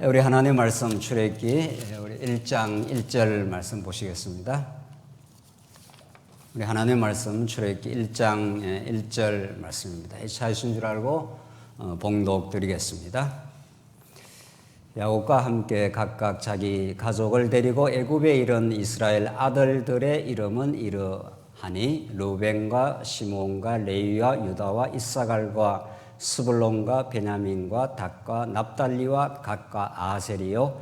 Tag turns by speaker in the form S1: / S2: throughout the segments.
S1: 우리 하나님의 말씀 출애굽기 우리 1장 1절 말씀 보시겠습니다. 우리 하나님의 말씀 출애굽기 1장 1절 말씀입니다. 찾으신 줄 알고 봉독 드리겠습니다. 야곱과 함께 각각 자기 가족을 데리고 애굽에 이른 이스라엘 아들들의 이름은 이러하니 루벤과 시몬과 레위와 유다와 이사갈과 스불론과 베냐민과 닷과 납달리와 갓과 아셀이요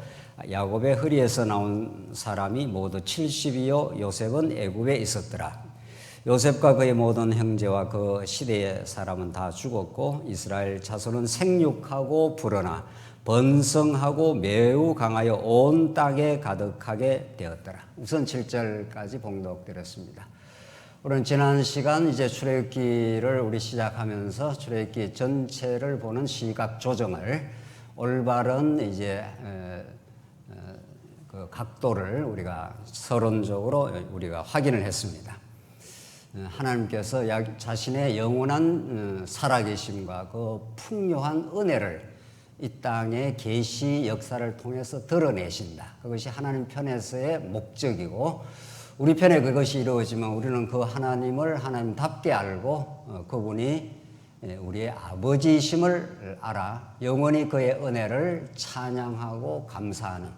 S1: 야곱의 허리에서 나온 사람이 모두 70이요 요셉은 애굽에 있었더라. 요셉과 그의 모든 형제와 그 시대의 사람은 다 죽었고 이스라엘 자손은 생육하고 불어나 번성하고 매우 강하여 온 땅에 가득하게 되었더라. 우선 7절까지 봉독드렸습니다. 우리는 지난 시간 이제 출애굽기를 우리 시작하면서 출애굽기 전체를 보는 시각 조정을 올바른 이제 그 각도를 우리가 서론적으로 우리가 확인을 했습니다. 하나님께서 자신의 영원한 살아계심과 그 풍요한 은혜를 이 땅의 계시 역사를 통해서 드러내신다. 그것이 하나님 편에서의 목적이고 우리 편에 그것이 이루어지면 우리는 그 하나님을 하나님답게 알고 그분이 우리의 아버지이심을 알아 영원히 그의 은혜를 찬양하고 감사하는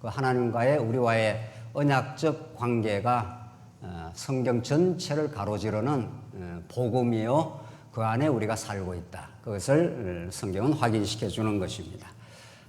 S1: 그 하나님과의 우리와의 언약적 관계가 성경 전체를 가로지르는 복음이요 그 안에 우리가 살고 있다. 그것을 성경은 확인시켜 주는 것입니다.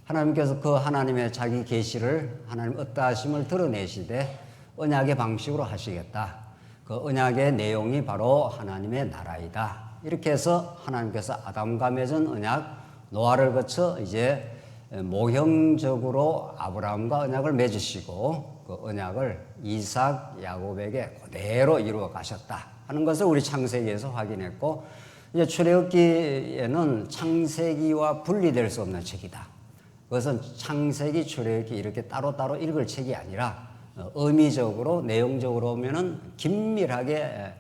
S1: 하나님께서 그 하나님의 자기 계시를 하나님 어떠하심을 드러내시되 언약의 방식으로 하시겠다. 그 언약의 내용이 바로 하나님의 나라이다. 이렇게 해서 하나님께서 아담과 맺은 언약 노아를 거쳐 이제 모형적으로 아브라함과 언약을 맺으시고 그 언약을 이삭, 야곱에게 그대로 이루어 가셨다 하는 것을 우리 창세기에서 확인했고 이제 출애굽기에는 창세기와 분리될 수 없는 책이다. 그것은 창세기, 출애굽기 이렇게 따로따로 읽을 책이 아니라 의미적으로 내용적으로 보면은 긴밀하게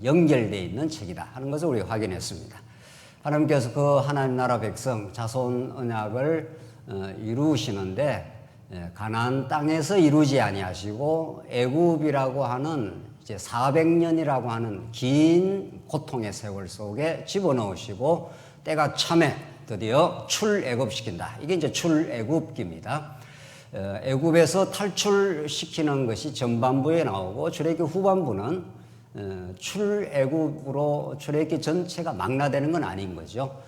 S1: 연결되어 있는 책이다 하는 것을 우리가 확인했습니다. 하나님께서 그 하나님 나라 백성 자손 언약을 이루시는데 가나안 땅에서 이루지 아니하시고 애굽이라고 하는 이제 400년이라고 하는 긴 고통의 세월 속에 집어넣으시고 때가 참에 드디어 출애굽시킨다. 이게 이제 출애굽기입니다. 애굽에서 탈출시키는 것이 전반부에 나오고 출애굽기 후반부는 출애굽으로 출애굽기 전체가 망라되는 건 아닌 거죠.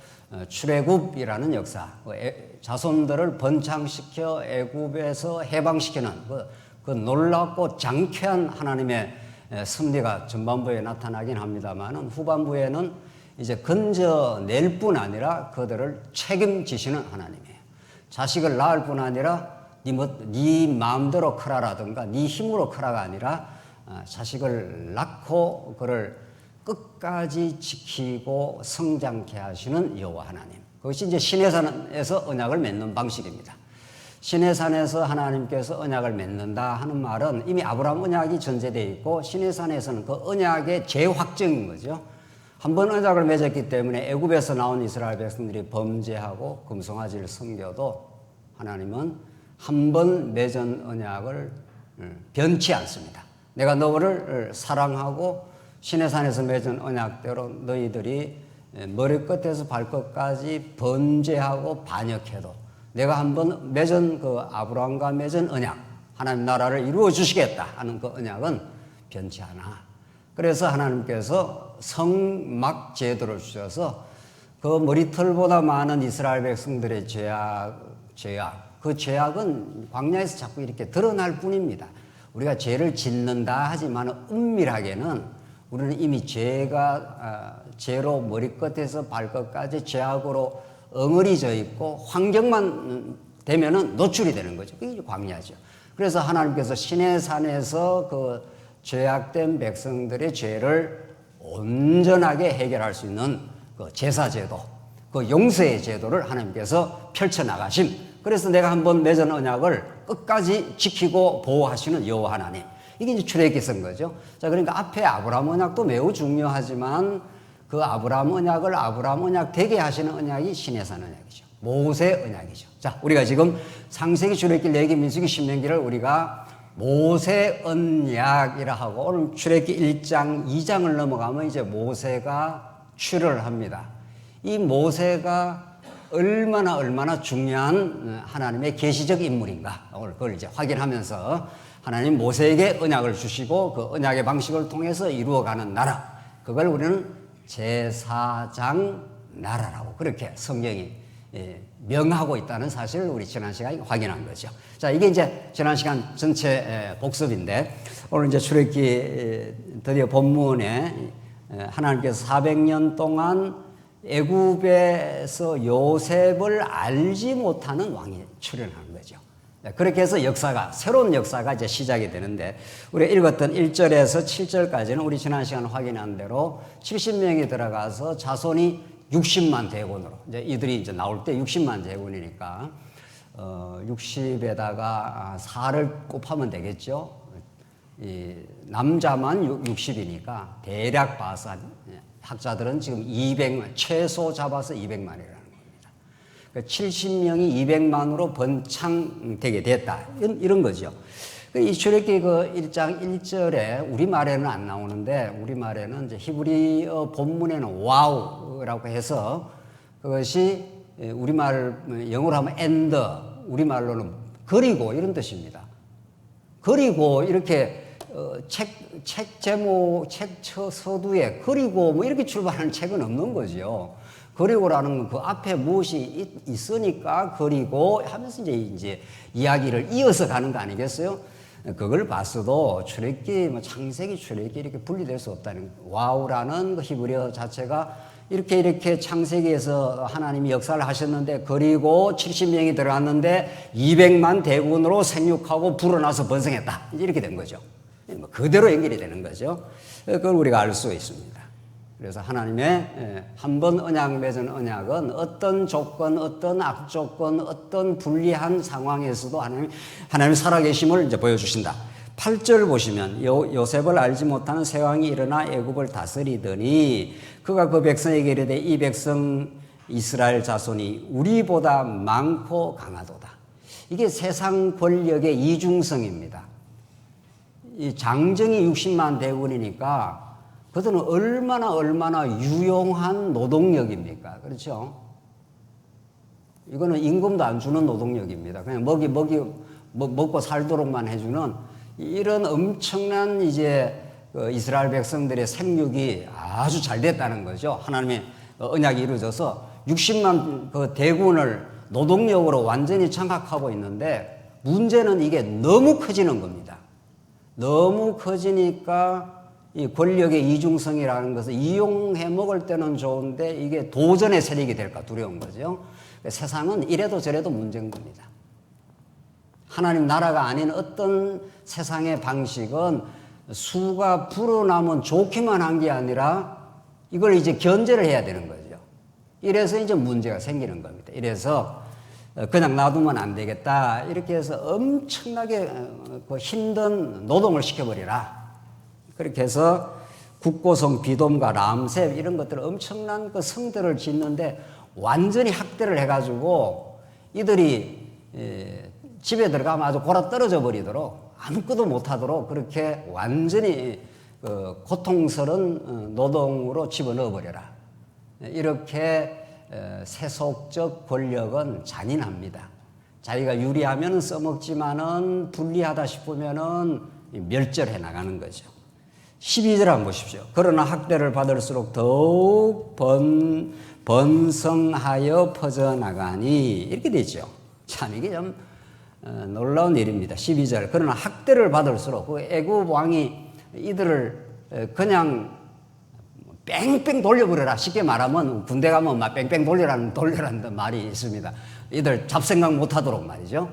S1: 출애굽이라는 역사, 자손들을 번창시켜 애굽에서 해방시키는 그 놀랍고 장쾌한 하나님의 섭리가 전반부에 나타나긴 합니다만은 후반부에는 이제 건져낼 뿐 아니라 그들을 책임지시는 하나님이에요. 자식을 낳을 뿐 아니라 네 마음대로 크라라든가 네 힘으로 크라가 아니라 자식을 낳고 그를 끝까지 지키고 성장케 하시는 여호와 하나님. 그것이 이제 시내산에서 언약을 맺는 방식입니다. 시내산에서 하나님께서 언약을 맺는다 하는 말은 이미 아브라함 언약이 전제되어 있고 시내산에서는 그 언약의 재확정인 거죠. 한번 언약을 맺었기 때문에 애굽에서 나온 이스라엘 백성들이 범죄하고 금송아지를 섬겨도 하나님은 한 번 맺은 언약을 변치 않습니다. 내가 너를 사랑하고 시내산에서 맺은 언약대로 너희들이 머리끝에서 발끝까지 범죄하고 반역해도 내가 한 번 맺은 그 아브라함과 맺은 언약 하나님 나라를 이루어 주시겠다 하는 그 언약은 변치 않아. 그래서 하나님께서 성막 제도를 주셔서 그 머리털보다 많은 이스라엘 백성들의 죄악 그 죄악은 광야에서 자꾸 이렇게 드러날 뿐입니다. 우리가 죄를 짓는다 하지만 은밀하게는 우리는 이미 죄로 머리끝에서 발끝까지 죄악으로 엉어리져 있고 환경만 되면은 노출이 되는 거죠. 그게 광야죠. 그래서 하나님께서 시내산에서 그 죄악된 백성들의 죄를 온전하게 해결할 수 있는 그 제사제도, 그 용서의 제도를 하나님께서 펼쳐나가심. 그래서 내가 한번 맺은 언약을 끝까지 지키고 보호하시는 여호와 하나님. 이게 이제 출애굽기 쓴 거죠. 자, 그러니까 앞에 아브라함 언약도 매우 중요하지만 그 아브라함 언약을 아브라함 언약 되게 하시는 언약이 시내산 언약이죠. 모세 언약이죠. 자, 우리가 지금 창세기, 출애굽기, 레위기, 민수기, 신명기를 우리가 모세 언약이라 하고 오늘 출애굽기 1장, 2장을 넘어가면 이제 모세가 출애를 합니다. 이 모세가 얼마나 중요한 하나님의 계시적 인물인가 오늘 그걸 이제 확인하면서 하나님 모세에게 언약을 주시고 그 언약의 방식을 통해서 이루어가는 나라, 그걸 우리는 제사장 나라라고 그렇게 성경이 명하고 있다는 사실을 우리 지난 시간에 확인한 거죠. 자, 이게 이제 지난 시간 전체 복습인데 오늘 이제 출애굽기 드디어 본문에 하나님께서 400년 동안 애굽에서 요셉을 알지 못하는 왕이 출현하는 거죠. 그렇게 해서 새로운 역사가 이제 시작이 되는데, 우리가 읽었던 1절에서 7절까지는 우리 지난 시간 확인한 대로 70명이 들어가서 자손이 60만 대군으로, 이제 이들이 이제 나올 때 60만 대군이니까, 60에다가 4를 곱하면 되겠죠. 이 남자만 60이니까 대략 봐서 학자들은 지금 200만, 최소 잡아서 200만이라는 겁니다. 그러니까 70명이 200만으로 번창되게 됐다. 이런 거죠. 이 출애굽기 그 1장 1절에 우리말에는 안 나오는데, 우리말에는 이제 히브리어 본문에는 와우라고 해서 그것이 우리말, 영어로 하면 and, 우리말로는 그리고 이런 뜻입니다. 그리고 이렇게 책 제목, 서두에 그리고 뭐 이렇게 출발하는 책은 없는 거죠. 그리고라는 건 그 앞에 무엇이 있으니까 그리고 하면서 이제 이야기를 이어서 가는 거 아니겠어요? 그걸 봤어도 출애굽기, 뭐 창세기, 출애굽기 이렇게 분리될 수 없다는, 와우라는 그 히브리어 자체가 이렇게 창세기에서 하나님이 역사를 하셨는데, 그리고 70명이 들어갔는데 200만 대군으로 생육하고 불어나서 번성했다. 이렇게 된 거죠. 그대로 연결이 되는 거죠. 그걸 우리가 알 수 있습니다. 그래서 하나님의 한 번 언약 맺은 언약은 어떤 조건, 어떤 악조건, 어떤 불리한 상황에서도 하나님 살아계심을 이제 보여주신다. 8절 보시면 요셉을 알지 못하는 새 왕이 일어나 애굽을 다스리더니 그가 그 백성에게 이르되 이 백성 이스라엘 자손이 우리보다 많고 강하도다. 이게 세상 권력의 이중성입니다. 이 장정이 60만 대군이니까 그들은 얼마나 유용한 노동력입니까? 그렇죠? 이거는 임금도 안 주는 노동력입니다. 그냥 먹고 살도록만 해주는 이런 엄청난 이제 이스라엘 백성들의 생육이 아주 잘 됐다는 거죠. 하나님의 언약이 이루어져서 60만 그 대군을 노동력으로 완전히 장악하고 있는데, 문제는 이게 너무 커지는 겁니다. 너무 커지니까 이 권력의 이중성이라는 것을 이용해 먹을 때는 좋은데 이게 도전의 세력이 될까 두려운 거죠. 세상은 이래도 저래도 문제인 겁니다. 하나님 나라가 아닌 어떤 세상의 방식은 수가 불어나면 좋기만 한 게 아니라 이걸 이제 견제를 해야 되는 거죠. 이래서 이제 문제가 생기는 겁니다. 이래서 그냥 놔두면 안 되겠다. 이렇게 해서 엄청나게 힘든 노동을 시켜버리라. 그렇게 해서 국고성 비돔과 람셉 이런 것들 엄청난 그 성들을 짓는데 완전히 학대를 해가지고 이들이 집에 들어가면 아주 골아 떨어져 버리도록 아무것도 못하도록 그렇게 완전히 고통스러운 노동으로 집어넣어 버려라. 이렇게 세속적 권력은 잔인합니다. 자기가 유리하면 써먹지만은 불리하다 싶으면은 멸절해 나가는 거죠. 12절 한번 보십시오. 그러나 학대를 받을수록 더욱 번성하여 퍼져나가니 이렇게 되죠. 참 이게 좀 놀라운 일입니다. 12절. 그러나 학대를 받을수록 그 애굽 왕이 이들을 그냥 뺑뺑 돌려버려라. 쉽게 말하면 군대 가면 막 뺑뺑 돌려라는 말이 있습니다. 이들 잡생각 못하도록 말이죠.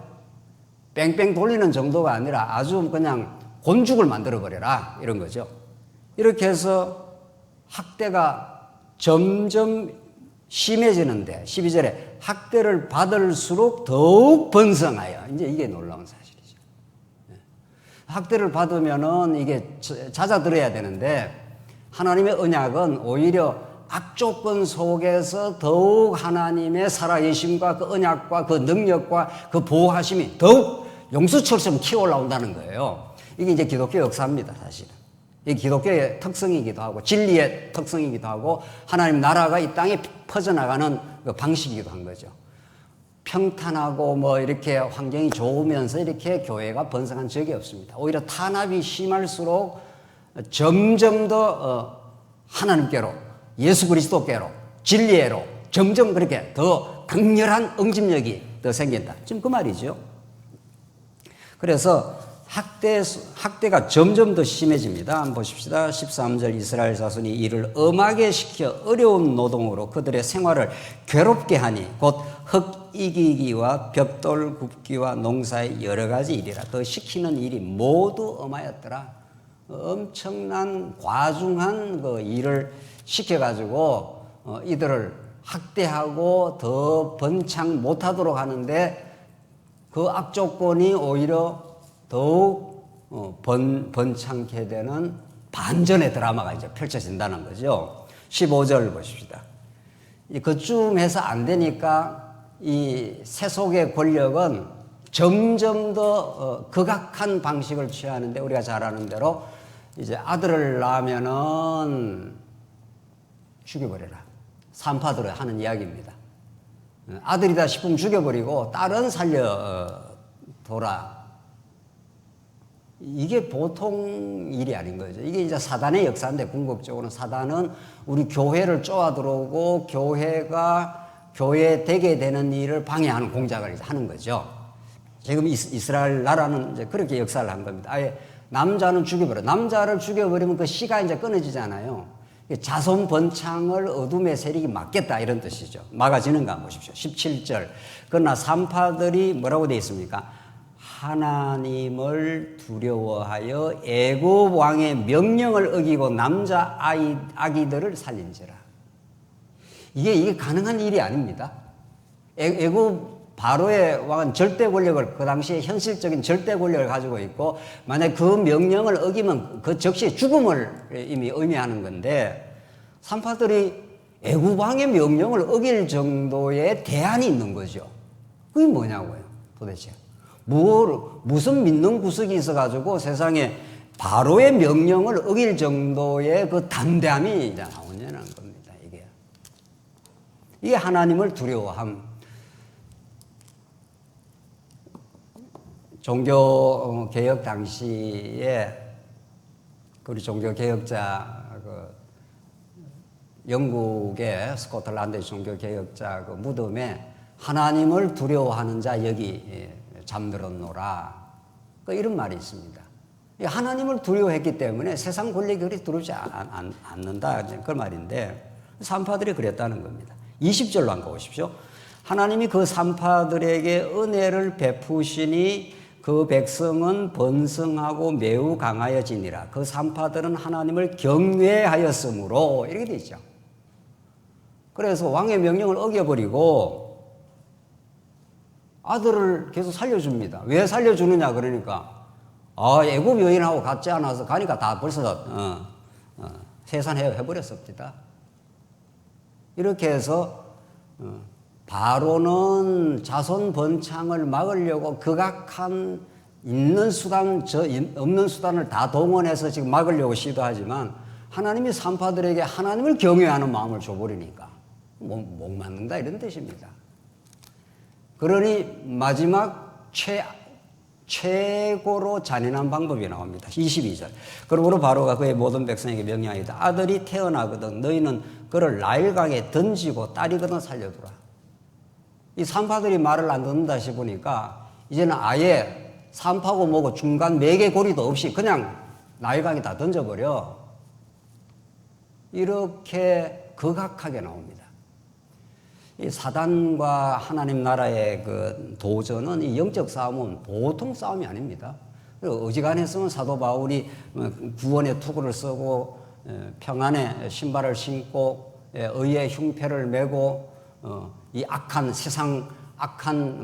S1: 뺑뺑 돌리는 정도가 아니라 아주 그냥 곤죽을 만들어버려라. 이런 거죠. 이렇게 해서 학대가 점점 심해지는데 12절에 학대를 받을수록 더욱 번성하여. 이제 이게 놀라운 사실이죠. 학대를 받으면은 이게 잦아들어야 되는데 하나님의 언약은 오히려 악조건 속에서 더욱 하나님의 살아계심과 그 언약과 그 능력과 그 보호하심이 더욱 용수철처럼 키워 올라온다는 거예요. 이게 이제 기독교 역사입니다, 사실은. 이게 기독교의 특성이기도 하고 진리의 특성이기도 하고 하나님 나라가 이 땅에 퍼져나가는 그 방식이기도 한 거죠. 평탄하고 뭐 이렇게 환경이 좋으면서 이렇게 교회가 번성한 적이 없습니다. 오히려 탄압이 심할수록 점점 더 하나님께로, 예수 그리스도께로, 진리로 점점 그렇게 더 강렬한 응집력이 더 생긴다. 지금 그 말이죠. 그래서 학대가 점점 더 심해집니다. 한번 보십시다. 13절 이스라엘 자손이 이를 엄하게 시켜 어려운 노동으로 그들의 생활을 괴롭게 하니 곧 흙 이기기와 벽돌 굽기와 농사의 여러 가지 일이라. 그 시키는 일이 모두 엄하였더라. 엄청난 과중한 그 일을 시켜가지고 이들을 학대하고 더 번창 못하도록 하는데 그 악조건이 오히려 더욱 번창케 되는 반전의 드라마가 이제 펼쳐진다는 거죠. 15절 보십시다. 그쯤 해서 안 되니까 이 세속의 권력은 점점 더 극악한 방식을 취하는데 우리가 잘 아는 대로 이제 아들을 낳으면은 죽여버려라. 산파들을 하는 이야기입니다. 아들이다 싶으면 죽여버리고 딸은 살려둬라. 이게 보통 일이 아닌 거죠. 이게 이제 사단의 역사인데 궁극적으로는 사단은 우리 교회를 쪼아들어오고 교회 되게 되는 일을 방해하는 공작을 하는 거죠. 지금 이스라엘 나라는 이제 그렇게 역사를 한 겁니다. 아예 남자는 죽여버려. 남자를 죽여버리면 그 씨가 이제 끊어지잖아요. 자손 번창을 어둠의 세력이 막겠다 이런 뜻이죠. 막아지는가 한번 보십시오. 17절. 그러나 산파들이 뭐라고 되어 있습니까? 하나님을 두려워하여 애굽 왕의 명령을 어기고 남자 아기들을 살린지라. 이게 가능한 일이 아닙니다. 애굽 바로의 왕은 절대 권력을 그 당시에 현실적인 절대 권력을 가지고 있고 만약 그 명령을 어기면 그 즉시 죽음을 이미 의미하는 건데 산파들이 애굽 왕의 명령을 어길 정도의 대안이 있는 거죠. 그게 뭐냐고요, 도대체. 무슨 믿는 구석이 있어가지고 세상에 바로의 명령을 어길 정도의 그 담대함이 이제 나오냐는 겁니다, 이게 하나님을 두려워함. 종교개혁 당시에 우리 종교개혁자, 영국의 스코틀랜드 종교개혁자 그 무덤에 하나님을 두려워하는 자 여기 잠들었노라. 이런 말이 있습니다. 하나님을 두려워했기 때문에 세상 권력이 그리 두렵지 않는다. 그 말인데 산파들이 그랬다는 겁니다. 20절로 한번 보십시오. 하나님이 그 산파들에게 은혜를 베푸시니 그 백성은 번성하고 매우 강하여지니라. 그 산파들은 하나님을 경외하였으므로 이렇게 되어 있죠. 그래서 왕의 명령을 어겨버리고 아들을 계속 살려줍니다. 왜 살려주느냐 그러니까 애굽 여인하고 같지 않아서 가니까 다 벌써 세산해버렸습니다. 이렇게 해서 바로는 자손 번창을 막으려고 극악한 있는 수단, 없는 수단을 다 동원해서 지금 막으려고 시도하지만 하나님이 산파들에게 하나님을 경외하는 마음을 줘버리니까 못 맞는다 이런 뜻입니다. 그러니 마지막 최고로 잔인한 방법이 나옵니다. 22절. 그러므로 바로가 그의 모든 백성에게 명령하였다. 아들이 태어나거든 너희는 그를 나일강에 던지고 딸이거든 살려두라. 이 산파들이 말을 안 듣는다 싶으니까 이제는 아예 산파고 뭐고 중간 매개고리도 없이 그냥 나일강에 다 던져버려. 이렇게 극악하게 나옵니다. 이 사단과 하나님 나라의 그 도전은 이 영적 싸움은 보통 싸움이 아닙니다. 어지간했으면 사도 바울이 구원의 투구를 쓰고 평안의 신발을 신고 의의 흉패를 메고 이 악한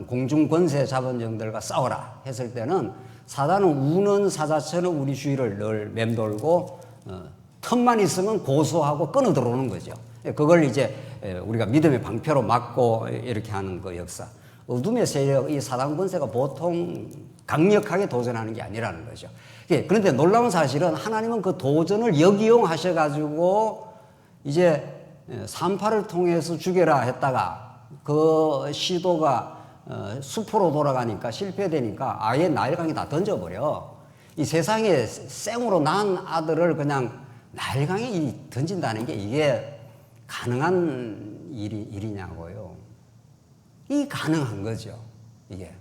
S1: 공중 권세 잡은 영들과 싸워라 했을 때는 사단은 우는 사자처럼 우리 주위를 늘 맴돌고 틈만 있으면 고소하고 끊어 들어오는 거죠. 그걸 이제 우리가 믿음의 방패로 막고 이렇게 하는 그 역사. 어둠의 세력, 이 사단 권세가 보통 강력하게 도전하는 게 아니라는 거죠. 그런데 놀라운 사실은 하나님은 그 도전을 역이용하셔가지고 이제 산파를 통해서 죽여라 했다가 그 시도가 수포로 돌아가니까 실패되니까 아예 나일강에 다 던져버려. 이 세상에 생으로 낳은 아들을 그냥 나일강에 던진다는 게 이게 가능한 일이냐고요. 이 가능한 거죠. 이게.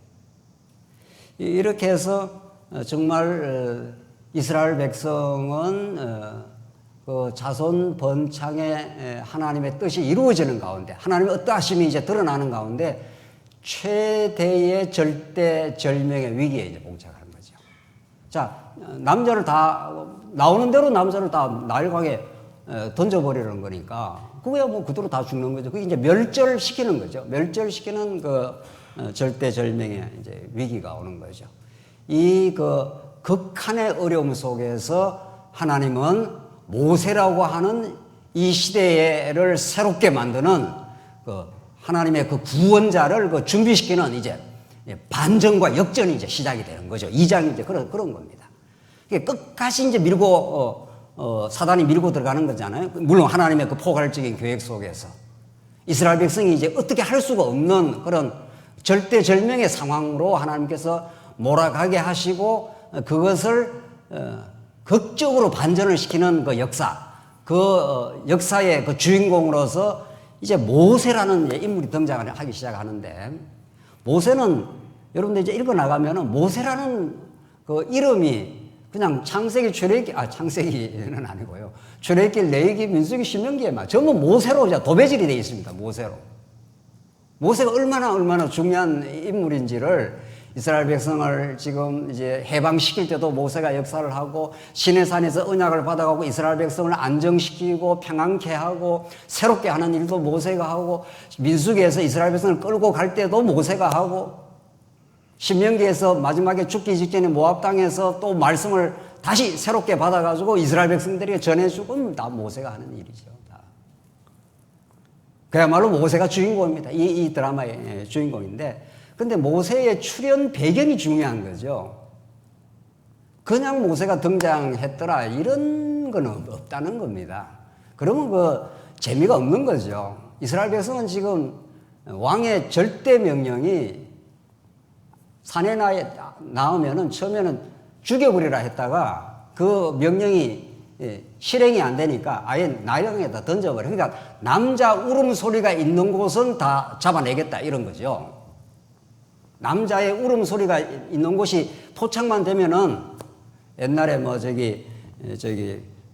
S1: 이렇게 해서 정말 이스라엘 백성은 그 자손 번창의 하나님의 뜻이 이루어지는 가운데 하나님의 어떠하심이 이제 드러나는 가운데 최대의 절대절명의 위기에 이제 봉착하는 거죠. 자, 남자를 다 나오는 대로 남자를 다 나일강에 던져버리는 거니까 그거야 뭐 그대로 다 죽는 거죠. 그게 이제 멸절시키는 거죠. 멸절시키는 그 절대절명의 이제 위기가 오는 거죠. 이 그 극한의 어려움 속에서 하나님은 모세라고 하는 이 시대를 새롭게 만드는 그 하나님의 그 구원자를 그 준비시키는 이제 반전과 역전이 이제 시작이 되는 거죠. 2장이 이제 그런 겁니다. 끝까지 이제 밀고 사단이 밀고 들어가는 거잖아요. 물론 하나님의 그 포괄적인 계획 속에서 이스라엘 백성이 이제 어떻게 할 수가 없는 그런 절대절명의 상황으로 하나님께서 몰아가게 하시고 그것을 극적으로 반전을 시키는 그 역사, 그 역사의 그 주인공으로서 이제 모세라는 인물이 등장을 하기 시작하는데 모세는 여러분들 이제 읽어 나가면은 모세라는 그 이름이 그냥 창세기, 출애굽기, 창세기는 아니고요. 출애굽기, 레위기, 민수기, 신명기에만 전부 모세로 이제 도배질이 되어 있습니다. 모세로. 모세가 얼마나 중요한 인물인지를 이스라엘 백성을 지금 이제 해방시킬 때도 모세가 역사를 하고 시내산에서 언약을 받아가고 이스라엘 백성을 안정시키고 평안케 하고 새롭게 하는 일도 모세가 하고 민수기에서 이스라엘 백성을 끌고 갈 때도 모세가 하고 신명기에서 마지막에 죽기 직전에 모압 땅에서 또 말씀을 다시 새롭게 받아가지고 이스라엘 백성들에게 전해주고 다 모세가 하는 일이죠. 다. 그야말로 모세가 주인공입니다. 이 드라마의 주인공인데 근데 모세의 출현 배경이 중요한 거죠. 그냥 모세가 등장했더라 이런 건 없다는 겁니다. 그러면 그 재미가 없는 거죠. 이스라엘 백성은 지금 왕의 절대 명령이 산에 나오면은 처음에는 죽여버리라 했다가 그 명령이 실행이 안 되니까 아예 나일강에다 던져버려. 그러니까 남자 울음소리가 있는 곳은 다 잡아내겠다 이런 거죠. 남자의 울음소리가 있는 곳이 포착만 되면은 옛날에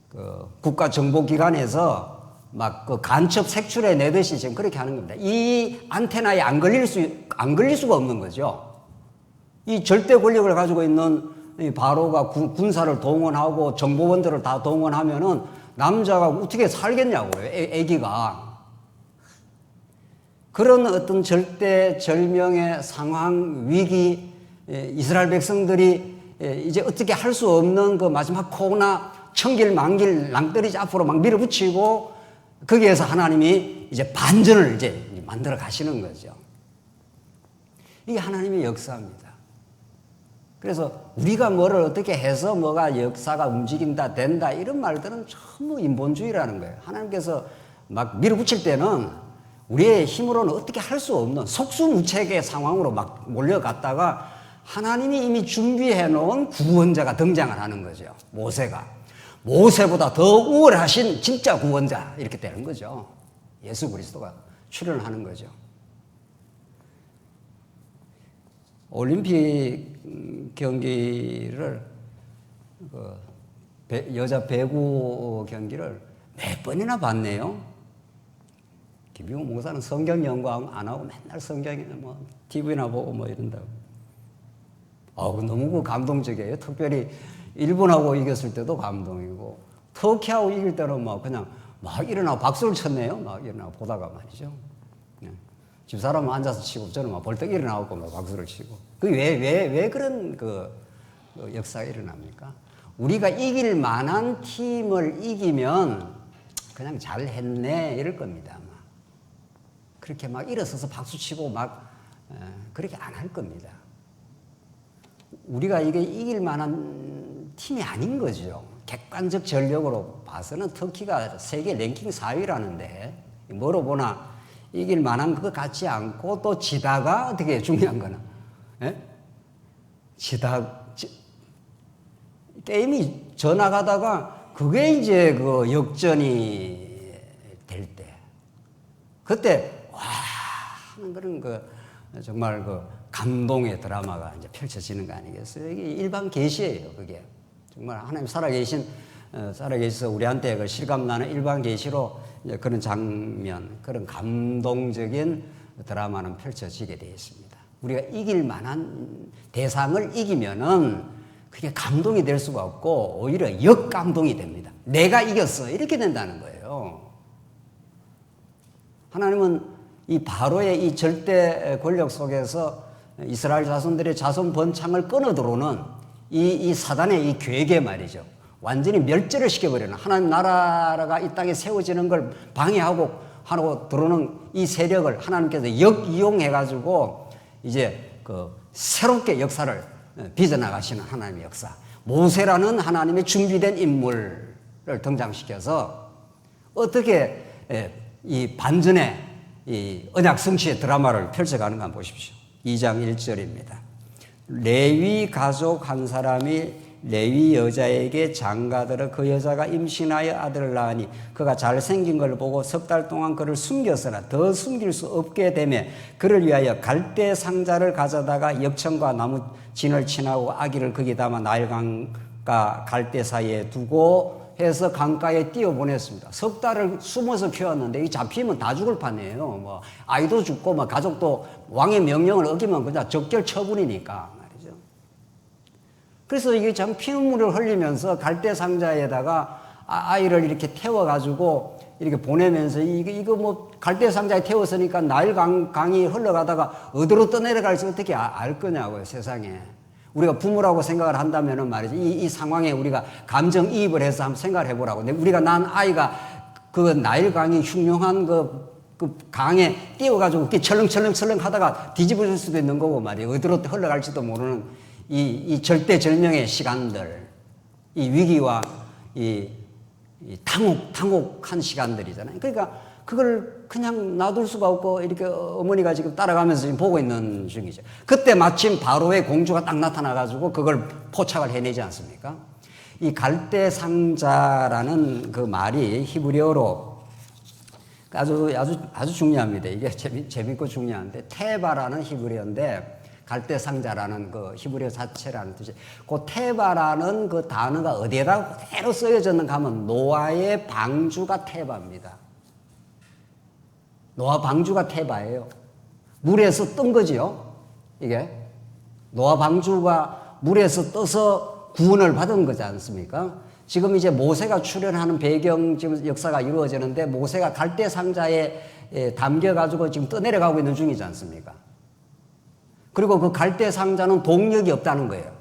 S1: 그 국가정보기관에서 막 그 간첩 색출해 내듯이 지금 그렇게 하는 겁니다. 이 안테나에 안 걸릴 수가 없는 거죠. 이 절대 권력을 가지고 있는 이 바로가 군사를 동원하고 정보원들을 다 동원하면은 남자가 어떻게 살겠냐고요. 애기가. 그런 어떤 절대절명의 상황, 위기, 이스라엘 백성들이 이제 어떻게 할 수 없는 그 마지막 코나 천길만길 낭떠러지 앞으로 막 밀어붙이고 거기에서 하나님이 이제 반전을 이제 만들어 가시는 거죠. 이게 하나님의 역사입니다. 그래서 우리가 뭐를 어떻게 해서 뭐가 역사가 움직인다, 된다 이런 말들은 전부 인본주의라는 거예요. 하나님께서 막 밀어붙일 때는 우리의 힘으로는 어떻게 할 수 없는 속수무책의 상황으로 막 몰려갔다가 하나님이 이미 준비해 놓은 구원자가 등장을 하는 거죠. 모세가. 모세보다 더 우월하신 진짜 구원자 이렇게 되는 거죠. 예수 그리스도가 출현하는 거죠. 올림픽 경기를 여자 배구 경기를 몇 번이나 봤네요. 김용우 목사는 성경 연구안 하고 맨날 성경이나 뭐 TV나 보고 뭐 이런다고. 너무 감동적이에요. 특별히 일본하고 이겼을 때도 감동이고 터키하고 이길 때는 막 그냥 막 일어나고 박수를 쳤네요. 막 일어나고 보다가 말이죠. 집사람은 앉아서 치고 저는 막 벌떡 일어나고 막 박수를 치고. 왜 그런 그 역사가 일어납니까? 우리가 이길 만한 팀을 이기면 그냥 잘했네 이럴 겁니다. 아마. 그렇게 막 일어서서 박수치고 막 그렇게 안 할 겁니다. 우리가 이게 이길 만한 팀이 아닌 거죠. 객관적 전력으로 봐서는 터키가 세계 랭킹 4위라는데 뭐로 보나 이길 만한 것 같지 않고 또 지다가 어떻게 중요한 거는 게임이 져나가다가 그게 이제 그 역전이 될 때 그때 와 하는 그런 그 정말 그 감동의 드라마가 이제 펼쳐지는 거 아니겠어요? 이게 일반 계시예요. 그게 정말 하나님 살아계셔서 우리한테 그 실감나는 일반 계시로 그런 장면, 그런 감동적인 드라마는 펼쳐지게 되어 있습니다. 우리가 이길 만한 대상을 이기면은 그게 감동이 될 수가 없고 오히려 역감동이 됩니다. 내가 이겼어 이렇게 된다는 거예요. 하나님은 이 바로의 이 절대 권력 속에서 이스라엘 자손들의 자손 번창을 끊어 들어오는 이 사단의 이 괴계 말이죠. 완전히 멸절을 시켜버리는 하나님 나라가 이 땅에 세워지는 걸 방해하고 하고 들어오는 이 세력을 하나님께서 역이용해가지고 이제 그 새롭게 역사를 빚어나가시는 하나님의 역사. 모세라는 하나님의 준비된 인물을 등장시켜서 어떻게 이 반전의 이 언약 성취의 드라마를 펼쳐가는가 한번 보십시오. 2장 1절입니다. 레위 가족 한 사람이 레위 여자에게 장가들어 그 여자가 임신하여 아들을 낳으니 그가 잘생긴 걸 보고 석 달 동안 그를 숨겼으나 더 숨길 수 없게 되매 그를 위하여 갈대 상자를 가져다가 역청과 나무 진을 친하고 아기를 거기 담아 나일강과 갈대 사이에 두고 해서 강가에 띄워보냈습니다. 석 달을 숨어서 키웠는데 이 잡히면 다 죽을 판이에요. 뭐 아이도 죽고 뭐 가족도 왕의 명령을 어기면 그냥 적결 처분이니까 말이죠. 그래서 이게 참 피눈물을 흘리면서 갈대 상자에다가 아이를 이렇게 태워가지고 이렇게 보내면서 이거 뭐 갈대 상자에 태웠으니까 나일 강이 흘러가다가 어디로 떠내려갈지 어떻게 알 거냐고요, 세상에. 우리가 부모라고 생각을 한다면은 말이죠. 이 상황에 우리가 감정이입을 해서 한번 생각을 해보라고. 우리가 난 아이가 그 나일 강이 흉흉한 그 강에 띄워가지고 이렇게 철렁철렁 하다가 뒤집어질 수도 있는 거고 말이에요. 어디로 흘러갈지도 모르는 이 절대절명의 시간들, 이 위기와 이 당혹한 시간들이잖아요. 그러니까 그걸 그냥 놔둘 수가 없고 이렇게 어머니가 지금 따라가면서 지금 보고 있는 중이죠. 그때 마침 바로의 공주가 딱 나타나가지고 그걸 포착을 해내지 않습니까? 이 갈대상자라는 그 말이 히브리어로 아주 중요합니다. 이게 재밌고 중요한데 테바라는 히브리어인데 갈대상자라는 그 히브리어 자체라는 뜻이 그 테바라는 그 단어가 어디에다 그대로 쓰여졌는가 하면 노아의 방주가 테바입니다. 노아 방주가 테바예요. 물에서 뜬 거지요. 이게 노아 방주가 물에서 떠서 구원을 받은 거지 않습니까? 지금 이제 모세가 출현하는 배경 지금 역사가 이루어지는데 모세가 갈대 상자에 담겨가지고 지금 떠내려가고 있는 중이지 않습니까? 그리고 그 갈대 상자는 동력이 없다는 거예요.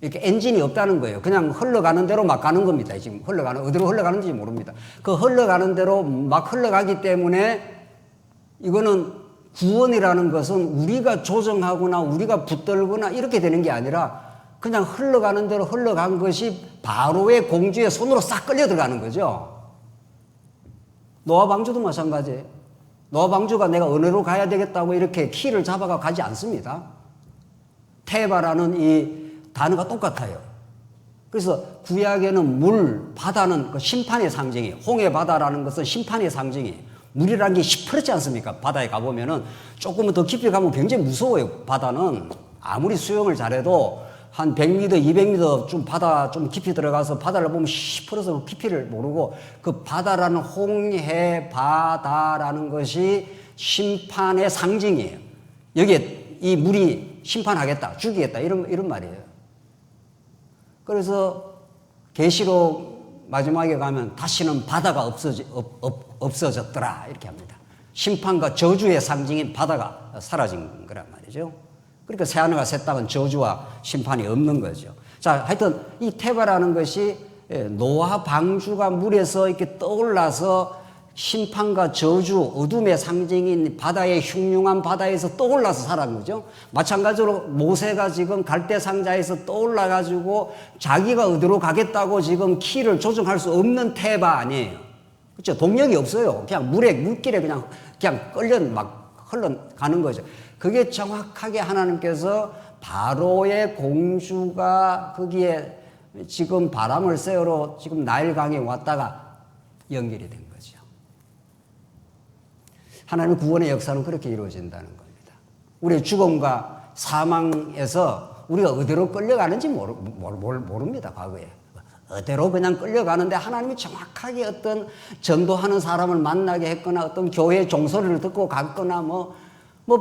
S1: 이렇게 엔진이 없다는 거예요. 그냥 흘러가는 대로 막 가는 겁니다. 지금 어디로 흘러가는지 모릅니다. 그 흘러가는 대로 막 흘러가기 때문에 이거는 구원이라는 것은 우리가 조정하거나 우리가 붙들거나 이렇게 되는 게 아니라 그냥 흘러가는 대로 흘러간 것이 바로의 공주의 손으로 싹 끌려 들어가는 거죠. 노아 방주도 마찬가지예요. 노아 방주가 내가 어디로 가야 되겠다고 이렇게 키를 잡아가 가지 않습니다. 테바라는 이 단어가 똑같아요. 그래서 구약에는 물, 바다는 그 심판의 상징이에요. 홍해 바다라는 것은 심판의 상징이에요. 물이라는 게 시퍼렇지 않습니까? 바다에 가보면은 조금은 더 깊이 가면 굉장히 무서워요. 바다는 아무리 수영을 잘해도 한 100m, 200m 좀 바다 좀 깊이 들어가서 바다를 보면 시퍼러서 깊이를 모르고 그 바다라는 홍해 바다라는 것이 심판의 상징이에요. 여기에 이 물이 심판하겠다, 죽이겠다 이런 말이에요. 그래서 계시록 마지막에 가면 다시는 바다가 없어졌더라 이렇게 합니다. 심판과 저주의 상징인 바다가 사라진 거란 말이죠. 그러니까 새하늘과 새 땅은 저주와 심판이 없는 거죠. 자, 하여튼 이 테바라는 것이 노아 방주가 물에서 이렇게 떠올라서 심판과 저주, 어둠의 상징인 바다의 흉흉한 바다에서 떠올라서 살아간 거죠. 마찬가지로 모세가 지금 갈대상자에서 떠올라가지고 자기가 어디로 가겠다고 지금 키를 조정할 수 없는 태바 아니에요. 그렇죠? 동력이 없어요. 그냥 물길에 그냥 끌려 막 흘러가는 거죠. 그게 정확하게 하나님께서 바로의 공주가 거기에 지금 바람을 쐬러 지금 나일강에 왔다가 연결이 된 거죠. 하나님의 구원의 역사는 그렇게 이루어진다는 겁니다. 우리의 죽음과 사망에서 우리가 어디로 끌려가는지 모릅니다. 과거에. 어디로 그냥 끌려가는데 하나님이 정확하게 어떤 전도하는 사람을 만나게 했거나 어떤 교회 종소리를 듣고 갔거나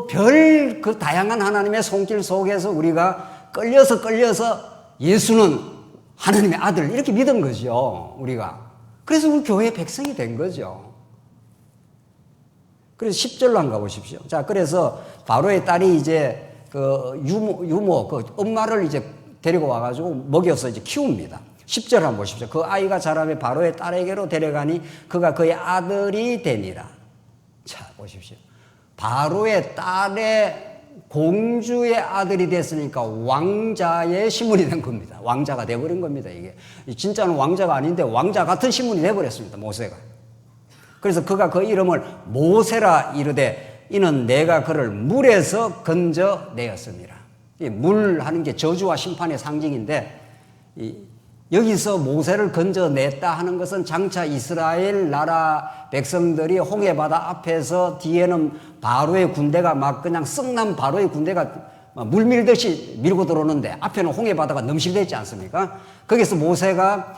S1: 별 그 다양한 하나님의 손길 속에서 우리가 끌려서 예수는 하나님의 아들 이렇게 믿은 거죠. 우리가. 그래서 우리 교회의 백성이 된 거죠. 그래서 10절로 한번 가보십시오. 자, 그래서 바로의 딸이 이제 그 유모 그 엄마를 이제 데리고 와가지고 먹여서 이제 키웁니다. 10절 한번 보십시오. 그 아이가 자라매 바로의 딸에게로 데려가니 그가 그의 아들이 되니라. 자, 보십시오. 바로의 딸의 공주의 아들이 됐으니까 왕자의 신분이 된 겁니다. 왕자가 돼버린 겁니다. 이게 진짜는 왕자가 아닌데 왕자 같은 신분이 돼버렸습니다. 모세가. 그래서 그가 그 이름을 모세라 이르되 이는 내가 그를 물에서 건져내었습니다. 이 물 하는 게 저주와 심판의 상징인데 여기서 모세를 건져냈다 하는 것은 장차 이스라엘 나라 백성들이 홍해바다 앞에서 뒤에는 바로의 군대가 막 그냥 썩난 바로의 군대가 물 밀듯이 밀고 들어오는데 앞에는 홍해바다가 넘실대지 않습니까? 거기서 모세가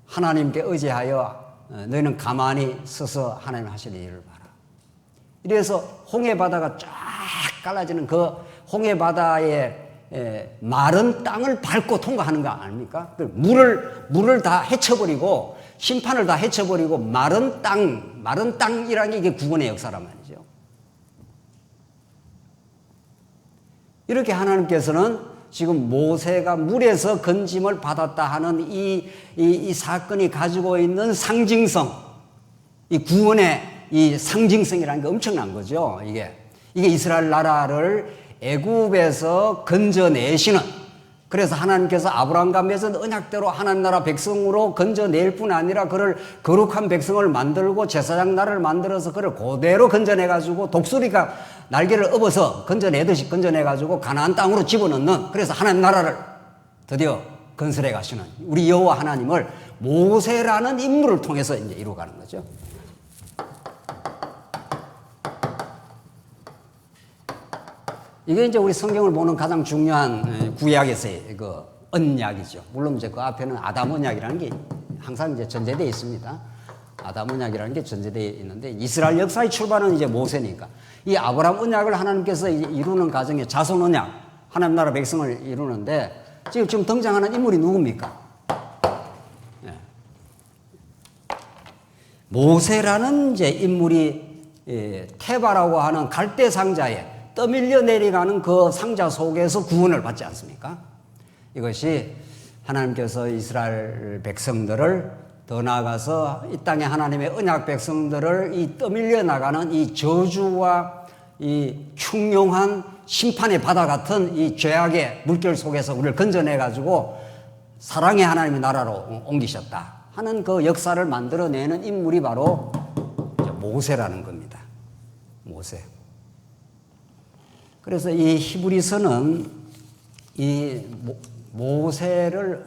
S1: 하나님께 의지하여 너희는 가만히 서서 하나님 하실 일을 봐라. 이래서 홍해바다가 쫙 갈라지는 그 홍해바다의 마른 땅을 밟고 통과하는 거 아닙니까? 물을 다 헤쳐버리고 심판을 다 헤쳐버리고 마른 땅이라는 게 이게 구원의 역사란 말이죠. 이렇게 하나님께서는 지금 모세가 물에서 건짐을 받았다 하는 이 사건이 가지고 있는 상징성, 이 구원의 이 상징성이라는 게 엄청난 거죠. 이게 이스라엘 나라를 애굽에서 건져내시는, 그래서 하나님께서 아브라함과 맺은 언약대로 하나님 나라 백성으로 건져낼 뿐 아니라 그를 거룩한 백성을 만들고 제사장 나라를 만들어서 그를 그대로 건져내가지고 독수리가 날개를 업어서 건져내듯이 건져내가지고 가나안 땅으로 집어넣는, 그래서 하나님 나라를 드디어 건설해 가시는 우리 여호와 하나님을 모세라는 인물을 통해서 이제 이루어가는 거죠. 이게 이제 우리 성경을 보는 가장 중요한 구약에서의 그 언약이죠. 물론 이제 그 앞에는 아담 언약이라는 게 항상 이제 전제되어 있습니다. 아담 언약이라는 게 전제되어 있는데 이스라엘 역사의 출발은 이제 모세니까 이 아브라함 언약을 하나님께서 이루는 과정에 자손 언약, 하나님 나라 백성을 이루는데 지금 등장하는 인물이 누굽니까? 예. 모세라는 이제 인물이 테바라고 하는 갈대 상자에 떠밀려 내려가는 그 상자 속에서 구원을 받지 않습니까? 이것이 하나님께서 이스라엘 백성들을 더 나아가서 이 땅에 하나님의 언약 백성들을 이 떠밀려 나가는 이 저주와 이 흉흉한 심판의 바다 같은 이 죄악의 물결 속에서 우리를 건져내가지고 사랑의 하나님의 나라로 옮기셨다 하는 그 역사를 만들어내는 인물이 바로 모세라는 겁니다. 모세. 그래서 이 히브리서는 이 모세를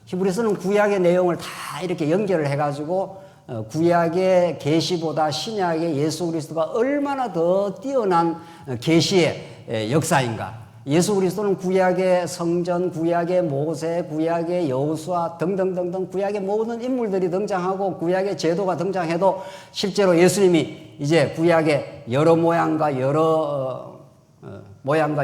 S1: 히브리서는 구약의 내용을 다 이렇게 연결을 해가지고 구약의 계시보다 신약의 예수 그리스도가 얼마나 더 뛰어난 계시의 역사인가. 예수 그리스도는 구약의 성전, 구약의 모세, 구약의 여호수아 등등등등 구약의 모든 인물들이 등장하고 구약의 제도가 등장해도 실제로 예수님이 이제 구약의 여러 모양과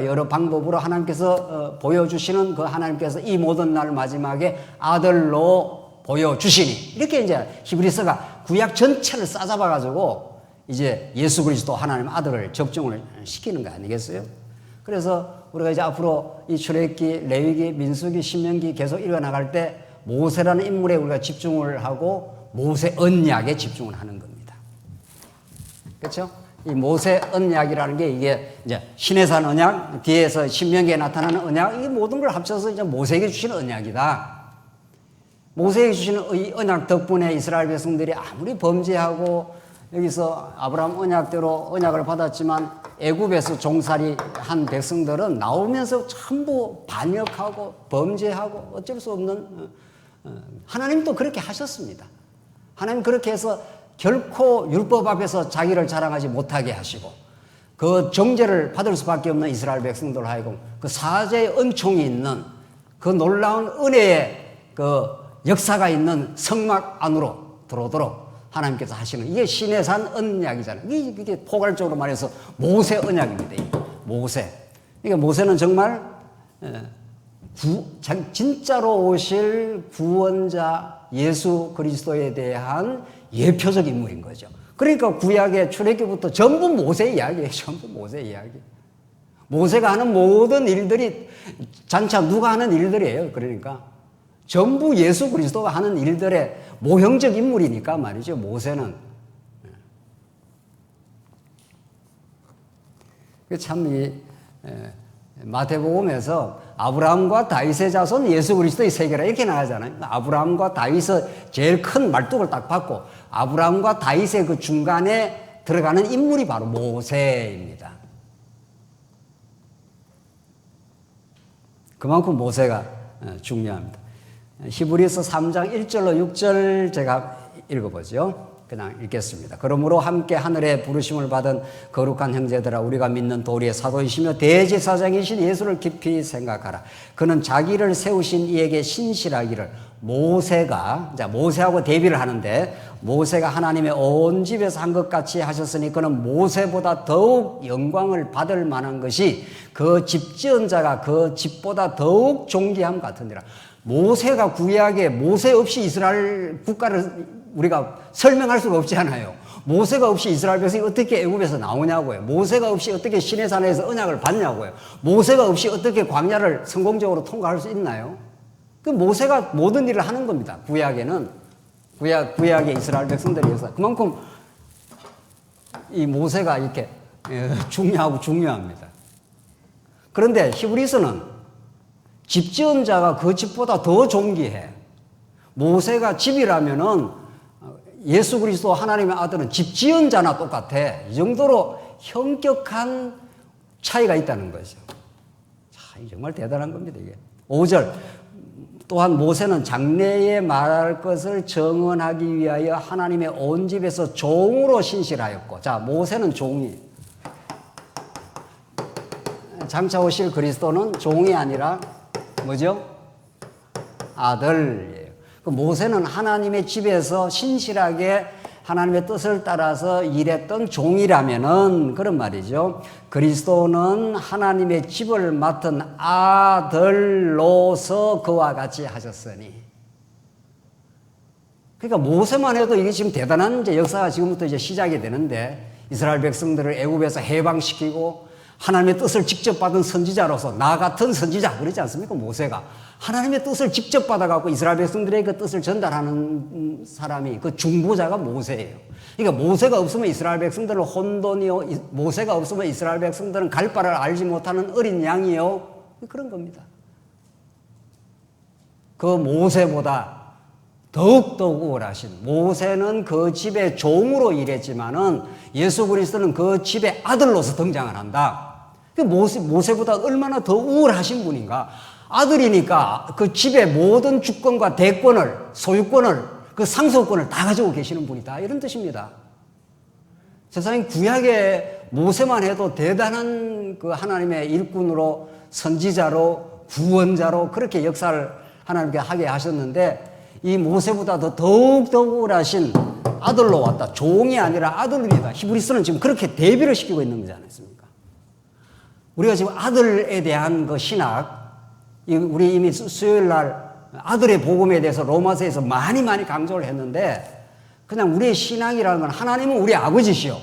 S1: 여러 방법으로 하나님께서 보여주시는 그 하나님께서 이 모든 날 마지막에 아들로 보여주시니 이렇게 이제 히브리서가 구약 전체를 싸잡아가지고 이제 예수 그리스도 하나님 아들을 적중을 시키는 거 아니겠어요? 그래서 우리가 이제 앞으로 이 출애굽기, 레위기, 민수기, 신명기 계속 읽어나갈 때 모세라는 인물에 우리가 집중을 하고 모세 언약에 집중을 하는 겁니다. 그렇죠? 이 모세 언약이라는 게 이게 이제 시내산 언약, 뒤에서 신명기에 나타나는 언약, 이 모든 걸 합쳐서 이제 모세에게 주신 언약이다. 모세에게 주시는 이 언약 덕분에 이스라엘 백성들이 아무리 범죄하고 여기서 아브라함 언약대로 언약을 받았지만 애굽에서 종살이 한 백성들은 나오면서 전부 반역하고 범죄하고 어쩔 수 없는, 하나님도 그렇게 하셨습니다. 하나님 그렇게 해서 결코 율법 앞에서 자기를 자랑하지 못하게 하시고 그 정죄를 받을 수밖에 없는 이스라엘 백성들 하여금 그 사죄의 은총이 있는 그 놀라운 은혜의 그 역사가 있는 성막 안으로 들어오도록 하나님께서 하시는, 이게 시내산 언약이잖아요. 이게 포괄적으로 말해서 모세 언약입니다. 모세. 그러니까 모세는 정말 진짜로 오실 구원자 예수 그리스도에 대한 예표적 인물인 거죠. 그러니까 구약의 출애굽부터 전부 모세 이야기예요. 전부 모세 이야기. 모세가 하는 모든 일들이 장차 누가 하는 일들이에요. 그러니까 전부 예수 그리스도가 하는 일들의 모형적 인물이니까 말이죠. 모세는 참 마태복음에서 아브라함과 다윗의 자손 예수 그리스도의 세계라 이렇게 나가잖아요. 아브라함과 다윗의 제일 큰 말뚝을 딱 받고 아브라함과 다윗의 그 중간에 들어가는 인물이 바로 모세입니다. 그만큼 모세가 중요합니다. 히브리서 3장 1절로 6절 제가 읽어보죠. 그냥 읽겠습니다. 그러므로 함께 하늘에 부르심을 받은 거룩한 형제들아, 우리가 믿는 도리의 사도이시며 대제사장이신 예수를 깊이 생각하라. 그는 자기를 세우신 이에게 신실하기를 모세하고 대비를 하는데, 모세가 하나님의 온 집에서 한 것 같이 하셨으니 그는 모세보다 더욱 영광을 받을 만한 것이 그 집 지은 자가 그 집보다 더욱 존귀함 같으니라. 모세가 구약에 모세 없이 이스라엘 국가를 우리가 설명할 수가 없잖아요. 모세가 없이 이스라엘 백성이 어떻게 애굽에서 나오냐고요. 모세가 없이 어떻게 시내산에서 언약을 받냐고요. 모세가 없이 어떻게 광야를 성공적으로 통과할 수 있나요? 그 모세가 모든 일을 하는 겁니다. 구약에는 구약의 이스라엘 백성들이어서 그만큼 이 모세가 이렇게 중요합니다. 그런데 히브리서는 집 지은 자가 그 집보다 더 존귀해. 모세가 집이라면은 예수 그리스도 하나님의 아들은 집 지은 자나 똑같아. 이 정도로 현격한 차이가 있다는 거죠. 자, 정말 대단한 겁니다, 이게. 5절. 또한 모세는 장래에 말할 것을 정언하기 위하여 하나님의 온 집에서 종으로 신실하였고. 자, 모세는 종이. 장차 오실 그리스도는 종이 아니라 뭐죠? 아들이에요. 모세는 하나님의 집에서 신실하게 하나님의 뜻을 따라서 일했던 종이라면은 그런 말이죠. 그리스도는 하나님의 집을 맡은 아들로서 그와 같이 하셨으니. 그러니까 모세만 해도 이게 지금 대단한 이제 역사가 지금부터 이제 시작이 되는데, 이스라엘 백성들을 애굽에서 해방시키고 하나님의 뜻을 직접 받은 선지자로서, 나 같은 선지자 그러지 않습니까? 모세가 하나님의 뜻을 직접 받아갖고 이스라엘 백성들에게 그 뜻을 전달하는 사람이, 그 중보자가 모세예요. 그러니까 모세가 없으면 이스라엘 백성들은 혼돈이요, 모세가 없으면 이스라엘 백성들은 갈 바를 알지 못하는 어린 양이요, 그런 겁니다. 그 모세보다 더욱더욱 우월하신, 모세는 그 집의 종으로 일했지만은 예수 그리스도는 그 집의 아들로서 등장을 한다. 모세보다 얼마나 더 우월하신 분인가. 아들이니까 그 집의 모든 주권과 대권을, 소유권을, 그 상속권을 다 가지고 계시는 분이다, 이런 뜻입니다. 세상에 구약의 모세만 해도 대단한 그 하나님의 일꾼으로, 선지자로, 구원자로 그렇게 역사를 하나님께 하게 하셨는데, 이 모세보다 더욱 우월하신 아들로 왔다. 종이 아니라 아들입니다. 히브리서는 지금 그렇게 대비를 시키고 있는 거지 않습니까? 우리가 지금 아들에 대한 그 신학, 우리 이미 수요일 날 아들의 복음에 대해서 로마서에서 많이 강조를 했는데, 그냥 우리의 신앙이라는 건 하나님은 우리 아버지시오,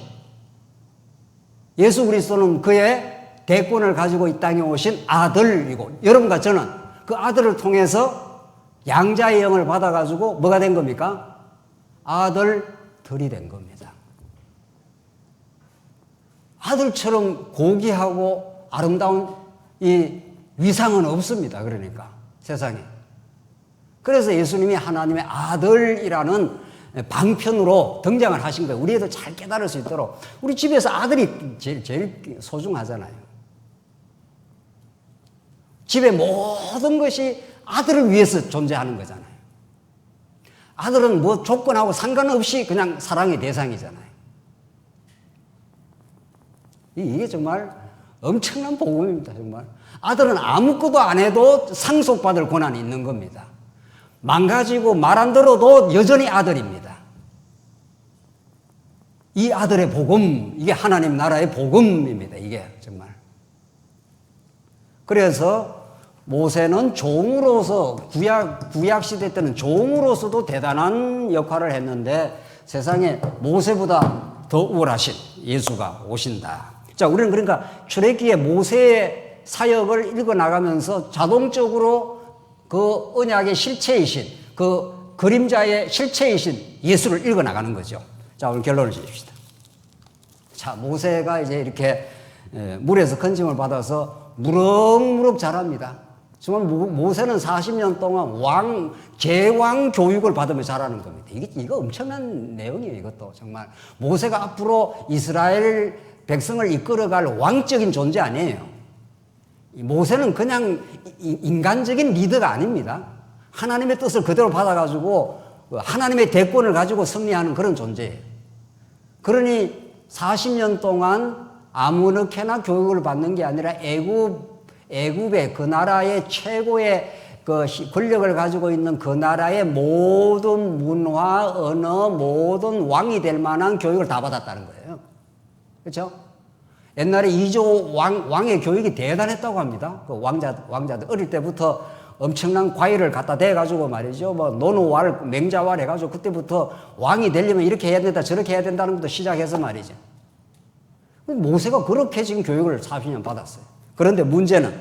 S1: 예수 그리스도는 그의 대권을 가지고 이 땅에 오신 아들이고, 여러분과 저는 그 아들을 통해서 양자의 영을 받아가지고 뭐가 된 겁니까? 아들들이 된 겁니다. 아들처럼 고귀하고 아름다운 이 위상은 없습니다. 그러니까 세상에. 그래서 예수님이 하나님의 아들이라는 방편으로 등장을 하신 거예요. 우리도 잘 깨달을 수 있도록. 우리 집에서 아들이 제일 소중하잖아요. 집의 모든 것이 아들을 위해서 존재하는 거잖아요. 아들은 뭐 조건하고 상관없이 그냥 사랑의 대상이잖아요. 이게 정말 엄청난 복음입니다. 정말. 아들은 아무것도 안 해도 상속받을 권한이 있는 겁니다. 망가지고 말 안 들어도 여전히 아들입니다. 이 아들의 복음, 이게 하나님 나라의 복음입니다. 이게 정말. 그래서 모세는 종으로서 구약 시대 때는 종으로서도 대단한 역할을 했는데 세상에 모세보다 더 우월하신 예수가 오신다. 자, 우리는 그러니까 출애기의 모세의 사역을 읽어 나가면서 자동적으로 그 언약의 실체이신 그 그림자의 실체이신 예수를 읽어 나가는 거죠. 자, 오늘 결론을 지읍시다. 자, 모세가 이제 이렇게 물에서 건짐을 받아서 무럭무럭 자랍니다. 정말 모세는 40년 동안 제왕 교육을 받으며 자라는 겁니다. 이거 엄청난 내용이에요, 이것도. 정말. 모세가 앞으로 이스라엘 백성을 이끌어갈 왕적인 존재 아니에요. 모세는 그냥 인간적인 리더가 아닙니다. 하나님의 뜻을 그대로 받아가지고 하나님의 대권을 가지고 승리하는 그런 존재예요. 그러니 40년 동안 아무렇게나 교육을 받는 게 아니라 애굽의 그 나라의 최고의 그 권력을 가지고 있는 그 나라의 모든 문화, 언어, 모든 왕이 될 만한 교육을 다 받았다는 거예요. 그렇죠? 옛날에 이조 왕의 교육이 대단했다고 합니다. 그 왕자들 어릴 때부터 엄청난 과일을 갖다 대가지고 말이죠. 뭐 노노왈, 맹자왈 해가지고 그때부터 왕이 되려면 이렇게 해야 된다, 저렇게 해야 된다는 것부터 시작해서 말이죠. 모세가 그렇게 지금 교육을 40년 받았어요. 그런데 문제는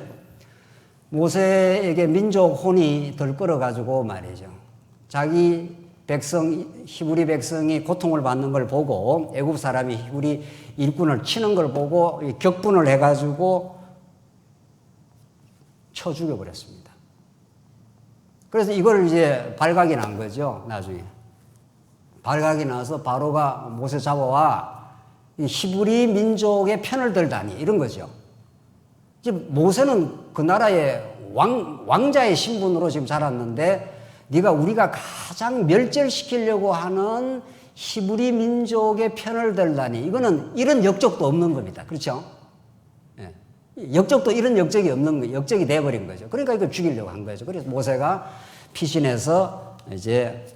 S1: 모세에게 민족 혼이 들끓어가지고 말이죠. 자기 백성, 히브리 백성이 고통을 받는 걸 보고 애굽 사람이 히브리 일꾼을 치는 걸 보고 격분을 해가지고 쳐 죽여버렸습니다. 그래서 이걸 이제 발각이 난 거죠. 나중에. 발각이 나서 바로가 모세 잡아와 히브리 민족의 편을 들다니 이런 거죠. 이제 모세는 그 나라의 왕자의 신분으로 지금 자랐는데 네가 우리가 가장 멸절시키려고 하는 히브리 민족의 편을 들다니 이거는 이런 역적도 없는 겁니다. 그렇죠? 예. 역적도 이런 역적이 없는 거, 역적이 돼버린 거죠. 그러니까 이걸 죽이려고 한 거죠. 그래서 모세가 피신해서 이제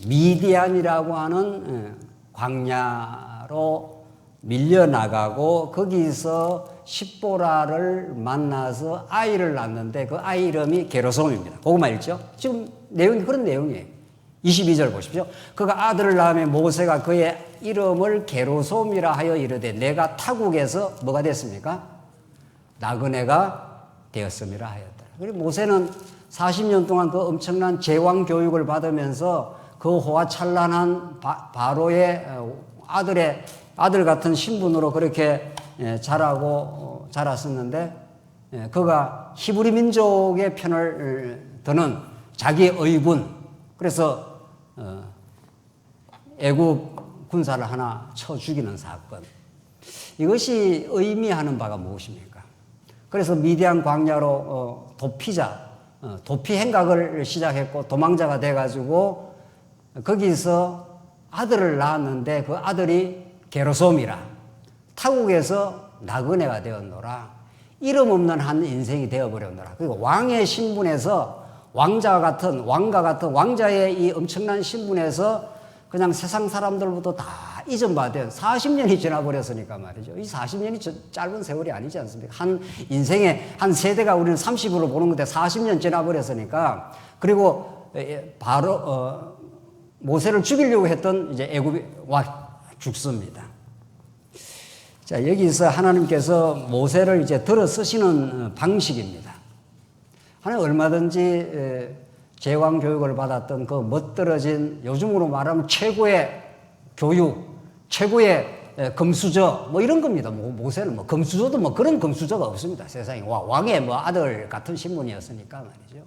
S1: 미디안이라고 하는 광야로 밀려나가고 거기서 십보라를 만나서 아이를 낳는데 그 아이 이름이 게르솜입니다. 그것만 읽죠? 지금 내용이 그런 내용이에요. 22절 보십시오. 그가 아들을 낳으며 모세가 그의 이름을 게르솜이라 하여 이르되 내가 타국에서 뭐가 됐습니까? 나그네가 되었음이라 하였다. 그리고 모세는 40년 동안 그 엄청난 제왕 교육을 받으면서 그 호화찬란한 바로의 아들 같은 신분으로 그렇게 자라고 자랐었는데 그가 히브리 민족의 편을 드는 자기의 의군 그래서 애국 군사를 하나 쳐 죽이는 사건 이것이 의미하는 바가 무엇입니까? 그래서 미디안 광야로 도피 행각을 시작했고 도망자가 돼가지고 거기서 아들을 낳았는데 그 아들이 게르솜이라 타국에서 나그네가 되었노라. 이름 없는 한 인생이 되어버렸노라. 그리고 왕의 신분에서 왕과 같은 왕자의 이 엄청난 신분에서 그냥 세상 사람들부터 다 이전받은 40년이 지나버렸으니까 말이죠. 이 40년이 짧은 세월이 아니지 않습니까? 한 인생의 한 세대가 우리는 30으로 보는 건데 40년 지나버렸으니까 그리고 바로 모세를 죽이려고 했던 이제 애굽이 와 죽습니다. 자, 여기서 하나님께서 모세를 이제 들어 쓰시는 방식입니다. 하나님 얼마든지 제왕 교육을 받았던 그 멋들어진 요즘으로 말하면 최고의 교육, 최고의 금수저 뭐 이런 겁니다. 모세는 뭐 금수저도 뭐 그런 금수저가 없습니다. 세상에 왕의 뭐 아들 같은 신분이었으니까 말이죠.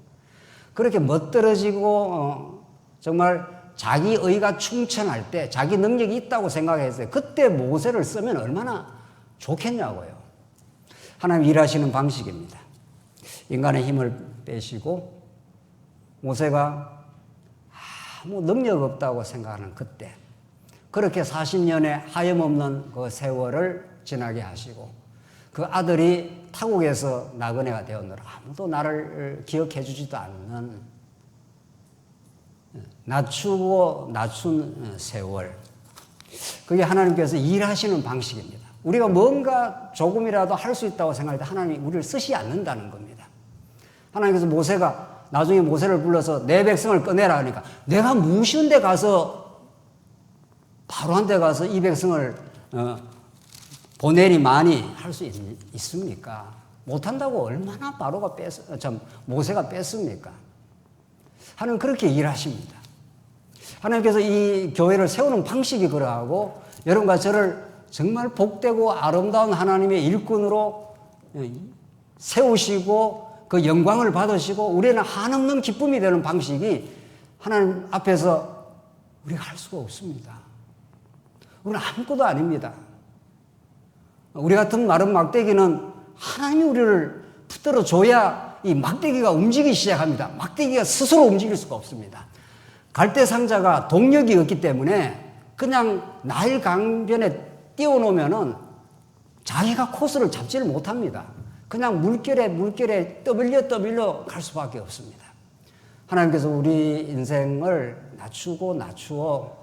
S1: 그렇게 멋들어지고 정말 자기 의가 충천할 때 자기 능력이 있다고 생각했어요. 그때 모세를 쓰면 얼마나 좋겠냐고요. 하나님 일하시는 방식입니다. 인간의 힘을 빼시고 모세가 아무 능력 없다고 생각하는 그때 그렇게 40년의 하염없는 그 세월을 지나게 하시고 그 아들이 타국에서 나그네가 되었노라. 아무도 나를 기억해 주지도 않는 낮추고 낮춘 세월. 그게 하나님께서 일하시는 방식입니다. 우리가 뭔가 조금이라도 할 수 있다고 생각할 때 하나님이 우리를 쓰시 않는다는 겁니다. 하나님께서 모세가 나중에 모세를 불러서 내 백성을 꺼내라 하니까 내가 무시한 데 가서 바로한 데 가서 이 백성을 보내니 많이 할 수 있습니까? 못한다고 얼마나 바로가 모세가 뺐습니까? 하나님 그렇게 일하십니다. 하나님께서 이 교회를 세우는 방식이 그러하고 여러분과 저를 정말 복되고 아름다운 하나님의 일꾼으로 세우시고 그 영광을 받으시고 우리는 한없는 기쁨이 되는 방식이 하나님 앞에서 우리가 할 수가 없습니다. 우리는 아무것도 아닙니다. 우리 같은 마른 막대기는 하나님이 우리를 붙들어 줘야 이 막대기가 움직이기 시작합니다. 막대기가 스스로 움직일 수가 없습니다. 갈대상자가 동력이 없기 때문에 그냥 나일 강변에 띄워놓으면은 자기가 코스를 잡지를 못합니다. 그냥 물결에 떠밀려 갈 수밖에 없습니다. 하나님께서 우리 인생을 낮추어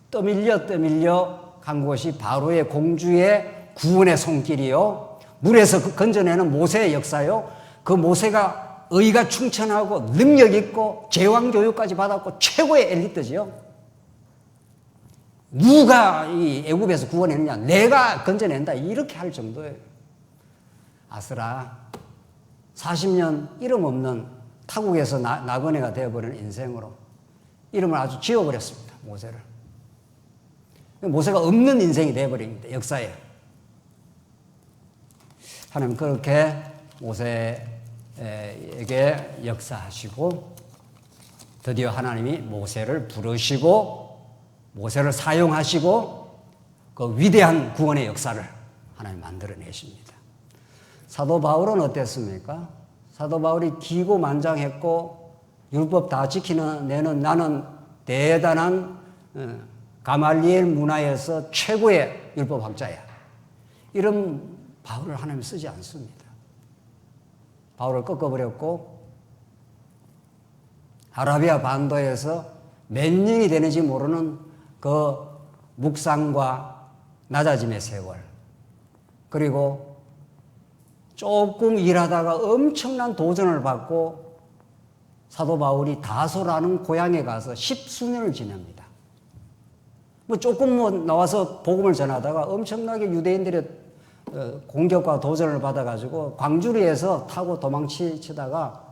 S1: 떠밀려 간 곳이 바로의 공주의 구원의 손길이요. 물에서 건져내는 모세의 역사요. 그 모세가 의가 충천하고 능력 있고 제왕 교육까지 받았고 최고의 엘리트지요. 누가 이 애굽에서 구원했느냐? 내가 건져낸다. 이렇게 할 정도예요. 아스라 40년 이름 없는 타국에서 나그네가 되어버리는 인생으로 이름을 아주 지워버렸습니다. 모세를. 모세가 없는 인생이 되어버립니다. 역사에. 하나님 그렇게 모세에게 역사하시고 드디어 하나님이 모세를 부르시고 모세를 사용하시고 그 위대한 구원의 역사를 하나님 만들어내십니다. 사도 바울은 어땠습니까? 사도 바울이 기고만장했고 율법 다 지키는 나는 대단한 가말리엘 문화에서 최고의 율법학자야. 이런 바울을 하나님 쓰지 않습니다. 바울을 꺾어버렸고 아라비아 반도에서 몇 년이 되는지 모르는 그 묵상과 낮아짐의 세월 그리고 조금 일하다가 엄청난 도전을 받고 사도 바울이 다소라는 고향에 가서 10수년을 지냅니다. 조금 나와서 복음을 전하다가 엄청나게 유대인들의 공격과 도전을 받아가지고 광주리에서 타고 도망치다가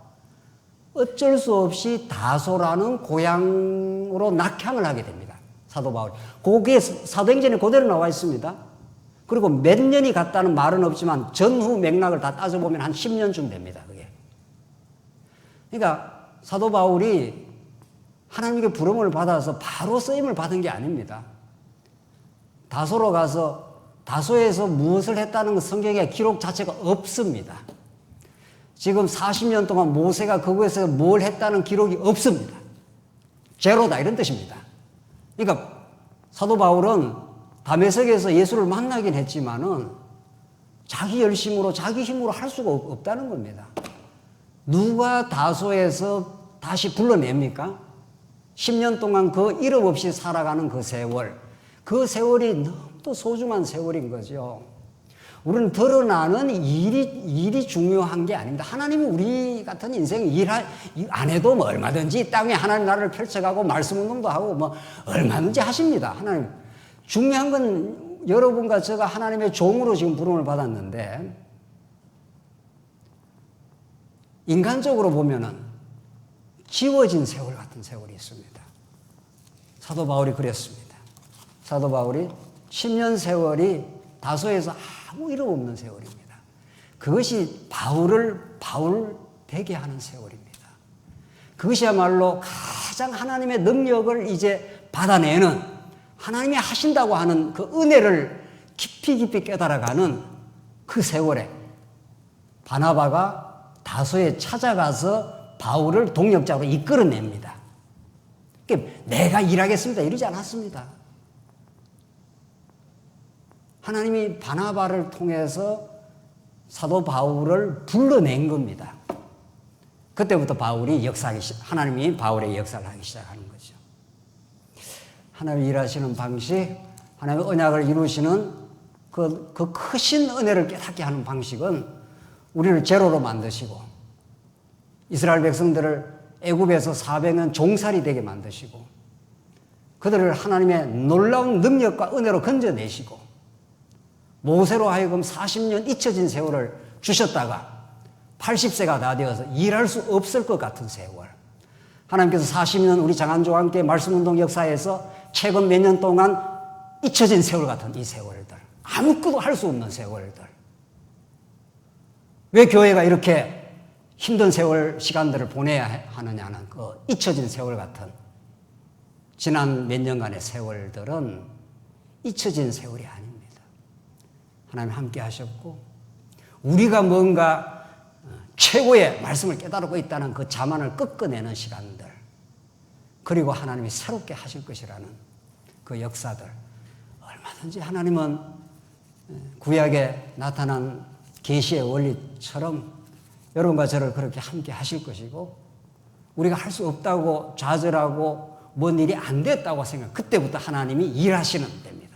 S1: 어쩔 수 없이 다소라는 고향으로 낙향을 하게 됩니다. 사도 바울. 거기에 사도행전에 그대로 나와 있습니다. 그리고 몇 년이 갔다는 말은 없지만 전후 맥락을 다 따져보면 한 10년쯤 됩니다. 그게. 그러니까 사도 바울이 하나님께 부름을 받아서 바로 쓰임을 받은 게 아닙니다. 다소로 가서 다소에서 무엇을 했다는 성경의 기록 자체가 없습니다. 지금 40년 동안 모세가 그곳에서 뭘 했다는 기록이 없습니다. 제로다 이런 뜻입니다. 그러니까 사도 바울은 다메섹에서 예수를 만나긴 했지만은 자기 열심으로 자기 힘으로 할 수가 없다는 겁니다. 누가 다소에서 다시 불러냅니까? 10년 동안 그 이름 없이 살아가는 그 세월, 그 세월이 너무 소중한 세월인 거죠. 우리는 드러나는 일이 중요한 게 아닙니다. 하나님이 우리 같은 인생 안 해도 뭐 얼마든지 땅에 하나님 나라를 펼쳐가고 말씀 운동도 하고 뭐 얼마든지 하십니다. 하나님. 중요한 건 여러분과 제가 하나님의 종으로 지금 부름을 받았는데 인간적으로 보면은 지워진 세월 같은 세월이 있습니다. 사도 바울이 그랬습니다. 사도 바울이 10년 세월이 다소에서 아무 일 없는 세월입니다. 그것이 바울을 바울 되게 하는 세월입니다. 그것이야말로 가장 하나님의 능력을 이제 받아내는, 하나님이 하신다고 하는 그 은혜를 깊이 깨달아가는 그 세월에 바나바가 다소에 찾아가서 바울을 동역자로 이끌어냅니다. 그러니까 내가 일하겠습니다 이러지 않았습니다. 하나님이 바나바를 통해서 사도 바울을 불러낸 겁니다. 그때부터 하나님이 바울의 역사를 하기 시작하는 거죠. 하나님이 일하시는 방식, 하나님의 언약을 이루시는 그 크신 은혜를 깨닫게 하는 방식은 우리를 제로로 만드시고 이스라엘 백성들을 애굽에서 400년 종살이 되게 만드시고 그들을 하나님의 놀라운 능력과 은혜로 건져내시고 모세로 하여금 40년 잊혀진 세월을 주셨다가 80세가 다 되어서 일할 수 없을 것 같은 세월. 하나님께서 40년 우리 장한조와 함께 말씀운동 역사에서 최근 몇 년 동안 잊혀진 세월 같은 이 세월들. 아무것도 할 수 없는 세월들. 왜 교회가 이렇게 힘든 시간들을 보내야 하느냐는 그 잊혀진 세월 같은 지난 몇 년간의 세월들은 잊혀진 세월이 아닙니다. 하나님 함께 하셨고 우리가 뭔가 최고의 말씀을 깨달고 있다는 그 자만을 꺾어내는 시간들, 그리고 하나님이 새롭게 하실 것이라는 그 역사들, 얼마든지 하나님은 구약에 나타난 계시의 원리처럼 여러분과 저를 그렇게 함께 하실 것이고, 우리가 할 수 없다고 좌절하고 뭔 일이 안 됐다고 그때부터 하나님이 일하시는 때입니다.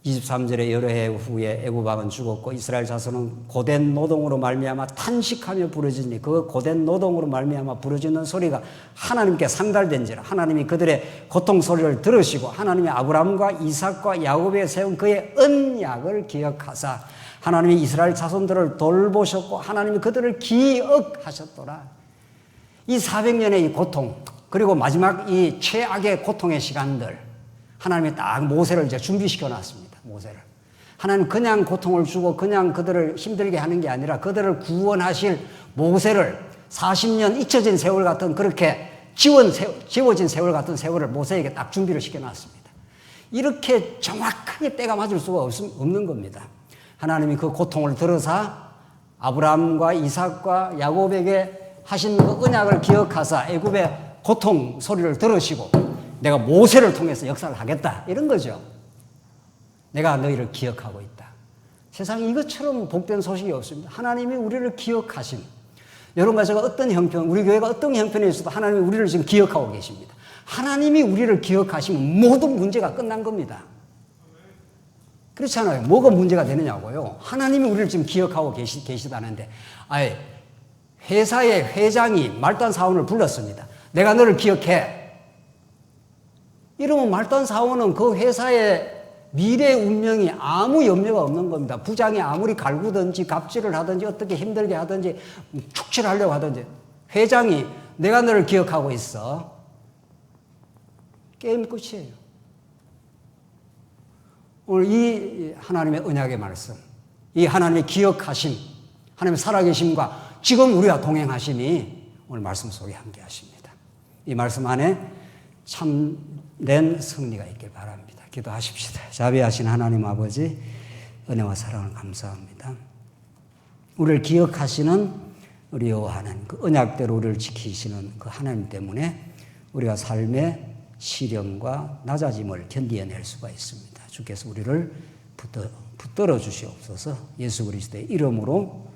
S1: 23절에 여러 해 후에 애굽 왕은 죽었고 이스라엘 자손은 고된 노동으로 말미암아 탄식하며 부르짖니, 그 고된 노동으로 말미암아 부르짖는 소리가 하나님께 상달된지라. 하나님이 그들의 고통 소리를 들으시고 하나님이 아브라함과 이삭과 야곱에 세운 그의 언약을 기억하사 하나님이 이스라엘 자손들을 돌보셨고 하나님이 그들을 기억하셨더라. 이 400년의 이 고통, 그리고 마지막 이 최악의 고통의 시간들, 하나님이 딱 모세를 이제 준비시켜 놨습니다. 모세를. 하나님 그냥 고통을 주고 그냥 그들을 힘들게 하는 게 아니라 그들을 구원하실 모세를 40년 잊혀진 세월 같은, 그렇게 지워진 세월 같은 세월을 모세에게 딱 준비를 시켜 놨습니다. 이렇게 정확하게 때가 맞을 수가 없는 겁니다. 하나님이 그 고통을 들으사 아브라함과 이삭과 야곱에게 하신 그 언약을 기억하사 애굽의 고통 소리를 들으시고 내가 모세를 통해서 역사를 하겠다, 이런 거죠. 내가 너희를 기억하고 있다. 세상에 이것처럼 복된 소식이 없습니다. 하나님이 우리를 기억하신, 여러분과 제가 어떤 형편, 우리 교회가 어떤 형편에 있어도 하나님이 우리를 지금 기억하고 계십니다. 하나님이 우리를 기억하시면 모든 문제가 끝난 겁니다. 그렇잖아요. 뭐가 문제가 되느냐고요. 하나님이 우리를 지금 기억하고 계시다는데, 아예 회사의 회장이 말단 사원을 불렀습니다. 내가 너를 기억해. 이러면 말단 사원은 그 회사의 미래 운명이 아무 염려가 없는 겁니다. 부장이 아무리 갈구든지 갑질을 하든지 어떻게 힘들게 하든지 축출하려고 하든지, 회장이 내가 너를 기억하고 있어. 게임 끝이에요. 오늘 이 하나님의 언약의 말씀, 이 하나님의 기억하심, 하나님의 살아계심과 지금 우리와 동행하심이 오늘 말씀 속에 함께 하십니다. 이 말씀 안에 참된 승리가 있길 바랍니다. 기도하십시다. 자비하신 하나님 아버지, 은혜와 사랑을 감사합니다. 우리를 기억하시는 우리 여호와 하나님, 그 언약대로 우리를 지키시는 그 하나님 때문에 우리가 삶의 시련과 낮아짐을 견디어낼 수가 있습니다. 주께서 우리를 붙들어 주시옵소서. 예수 그리스도의 이름으로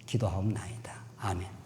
S1: 기도하옵나이다. 아멘.